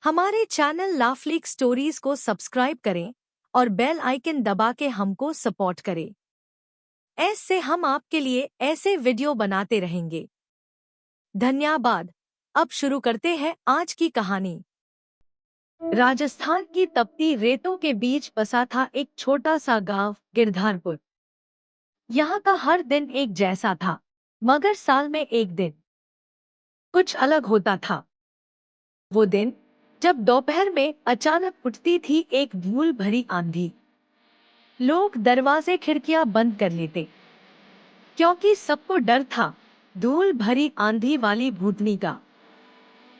हमारे channel लाफ्लिक stories को subscribe करें और बेल आइकन दबा के हमको सपोर्ट करें। ऐसे हम आपके लिए ऐसे वीडियो बनाते रहेंगे। धन्यवाद। अब शुरू करते हैं आज की कहानी। राजस्थान की तपती रेतों के बीच बसा था एक छोटा सा गांव गिरधारपुर। यहाँ का हर दिन एक जैसा था, मगर साल में एक दिन कुछ अलग होता था। वो दिन जब दोपहर में अचानक उठती थी एक धूल भरी आंधी। लोग दरवाजे खिड़कियां बंद कर लेते, क्योंकि सबको डर था धूल भरी आंधी वाली भूतनी का।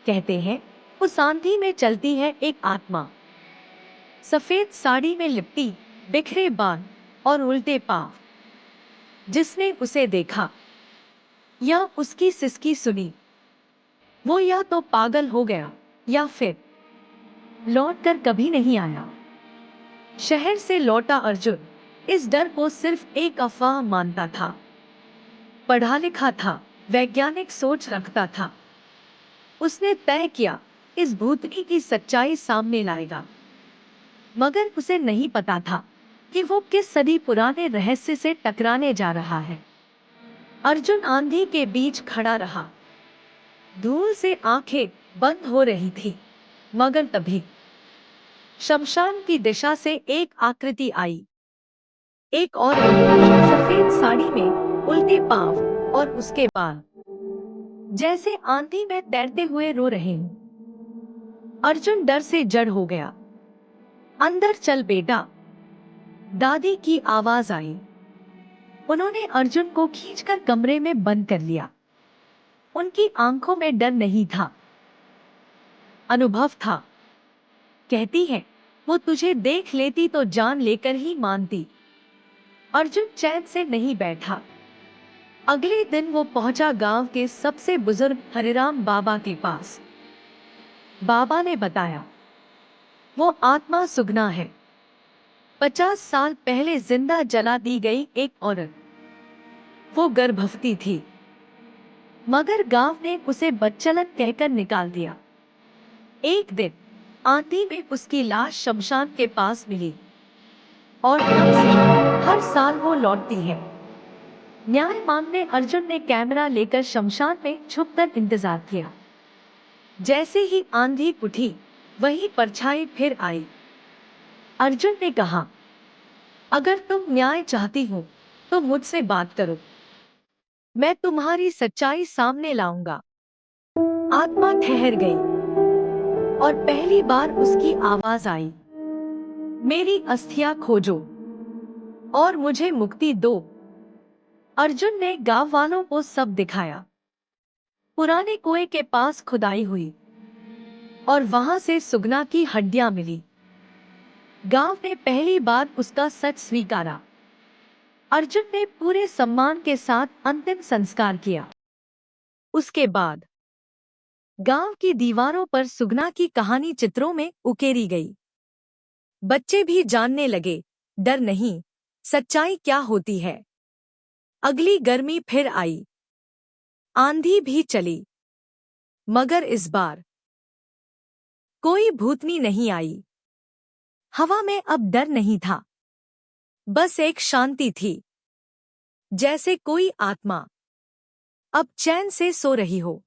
कहते हैं उस आंधी में चलती है एक आत्मा, सफेद साड़ी में लिपटी, बिखरे बाल और उल्टे पांव। जिसने उसे देखा या उसकी सिसकी सुनी, वो या तो पागल हो गया या फिर लौटकर कभी नहीं आया। शहर से लौटा अर्जुन इस डर को सिर्फ एक अफवाह मानता था। पढ़ा लिखा था, वैज्ञानिक सोच रखता था। उसने तय किया इस भूतनी की सच्चाई सामने लाएगा, मगर उसे नहीं पता था कि वो किस सदी पुराने रहस्य से टकराने जा रहा है। अर्जुन आंधी के बीच खड़ा रहा। धूल से आंखें बंद हो रही थी, मगर तभी शमशान की दिशा से एक आकृति आई। एक औरत, सफेद साड़ी में, उल्टे पांव और उसके बाल जैसे आंधी में तैरते हुए रो रहे हों। अर्जुन डर से जड़ हो गया। अंदर चल बेटा, दादी की आवाज आई। उन्होंने अर्जुन को खींचकर कमरे में बंद कर लिया। उनकी आंखों में डर नहीं था, अनुभव था। कहती है वो तुझे देख लेती तो जान लेकर ही मानती। अर्जुन चैन से नहीं बैठा। अगले दिन वो पहुंचा गांव के सबसे बुजुर्ग हरिराम बाबा के पास। बाबा ने बताया वो आत्मा सुगना है। 50 साल पहले जिंदा जला दी गई एक औरत। वो गर्भवती थी, मगर गांव ने उसे बच्चलन कहकर निकाल दिया। एक दिन आंधी में उसकी लाश शमशान के पास मिली और तब से हर साल वो लौटती है। न्याय मांगने अर्जुन ने कैमरा लेकर शमशान में छुपकर इंतजार किया। जैसे ही आंधी उठी, वही परछाई फिर आई। अर्जुन ने कहा, अगर तुम न्याय चाहती हो तो मुझसे बात करो, मैं तुम्हारी सच्चाई सामने लाऊंगा। आत्मा ठहर गई और पहली बार उसकी आवाज आई, मेरी अस्थियां खोजो और मुझे मुक्ति दो। अर्जुन ने गांव वालों को सब दिखाया। पुराने कुएं के पास खुदाई हुई और वहां से सुगना की हड्डियां मिली। गांव ने पहली बार उसका सच स्वीकारा। अर्जुन ने पूरे सम्मान के साथ अंतिम संस्कार किया। उसके बाद गांव की दीवारों पर सुगना की कहानी चित्रों में उकेरी गई। बच्चे भी जानने लगे, डर नहीं, सच्चाई क्या होती है। अगली गर्मी फिर आई, आंधी भी चली, मगर इस बार कोई भूतनी नहीं आई। हवा में अब डर नहीं था, बस एक शांति थी, जैसे कोई आत्मा अब चैन से सो रही हो।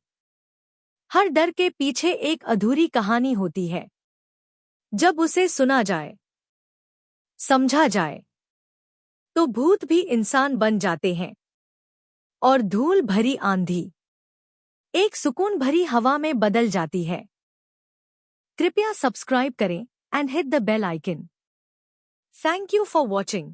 हर डर के पीछे एक अधूरी कहानी होती है। जब उसे सुना जाए, समझा जाए, तो भूत भी इंसान बन जाते हैं और धूल भरी आंधी एक सुकून भरी हवा में बदल जाती है। कृपया सब्सक्राइब करें and hit the bell icon. Thank you for watching.